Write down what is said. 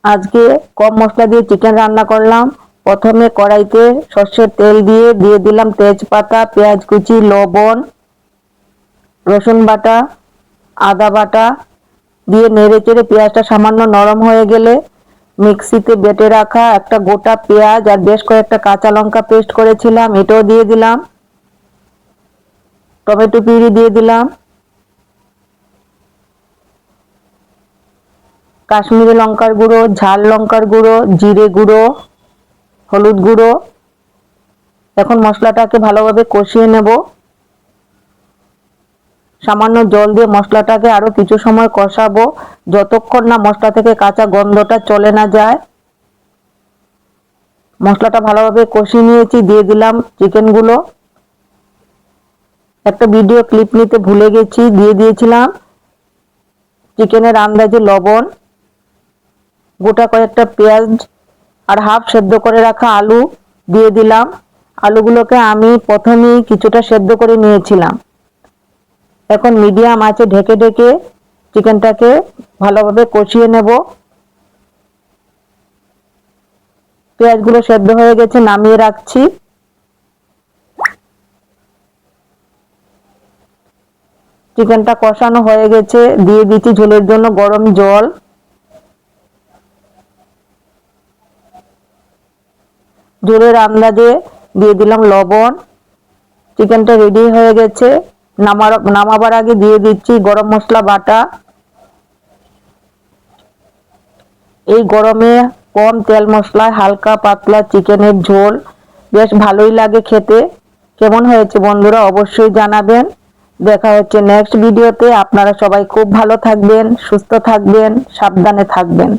আজকে কম মশলা দিয়ে চিকেন রান্না করলাম। প্রথমে কড়াইতে সর্ষের তেল দিয়ে দিলাম তেজপাতা, পেঁয়াজ কুচি, লবণ, রসুন বাটা, আদা বাটা দিয়ে নেড়ে চেড়ে পেঁয়াজটা সামান্য নরম হয়ে গেলে মিক্সিতে বেটে রাখা একটা গোটা পেঁয়াজ আর বেশ কয়েকটা কাঁচা লঙ্কা পেস্ট করেছিলাম এটাও দিয়ে দিলাম। টমেটো পিউরি দিয়ে দিলাম। কাশ্মীরি লঙ্কার গুঁড়ো, ঝাল লঙ্কার গুঁড়ো, জিরে গুঁড়ো, হলুদ গুঁড়ো। এখন মশলাটাকে ভালোভাবে কষিয়ে নেব। সামান্য জল দিয়ে মশলাটাকে আরো কিছু সময় কষাবো, যতক্ষণ না মশলা থেকে কাঁচা গন্ধটা চলে না যায়। মশলাটা ভালোভাবে কষিয়ে নিয়েছি, দিয়ে দিলাম চিকেনগুলো। একটা ভিডিও ক্লিপ নিতে ভুলে গেছি, দিয়ে দিয়েছিলাম চিকেনের আন্দাজে লবণ, গোটা কয়েকটা পেঁয়াজ আর হাফ সেদ্ধ করে রাখা আলু দিয়ে দিলাম। আলুগুলোকে আমি প্রথমেই কিছুটা সেদ্ধ করে নিয়েছিলাম। এখন মিডিয়াম আঁচে ঢেকে ঢেকে চিকেনটাকে ভালোভাবে কষিয়ে নেব। পেঁয়াজগুলো সেদ্ধ হয়ে গেছে, নামিয়ে রাখছি। চিকেনটা কষানো হয়ে গেছে, দিয়ে দিচ্ছি ঝোলের জন্য গরম জল। ঝোলের আন্দাজে দিয়ে দিলাম লবণ। চিকেনটা রেডি হয়ে গেছে। নামাবার আগে দিয়ে দিচ্ছি গরম মশলা বাটা। এই গরমে কম তেল মশলায় হালকা পাতলা চিকেনের ঝোল বেশ ভালোই লাগে খেতে। কেমন হয়েছে বন্ধুরা অবশ্যই জানাবেন। দেখা হচ্ছে নেক্সট ভিডিওতে। আপনারা সবাই খুব ভালো থাকবেন, সুস্থ থাকবেন, সাবধানে থাকবেন।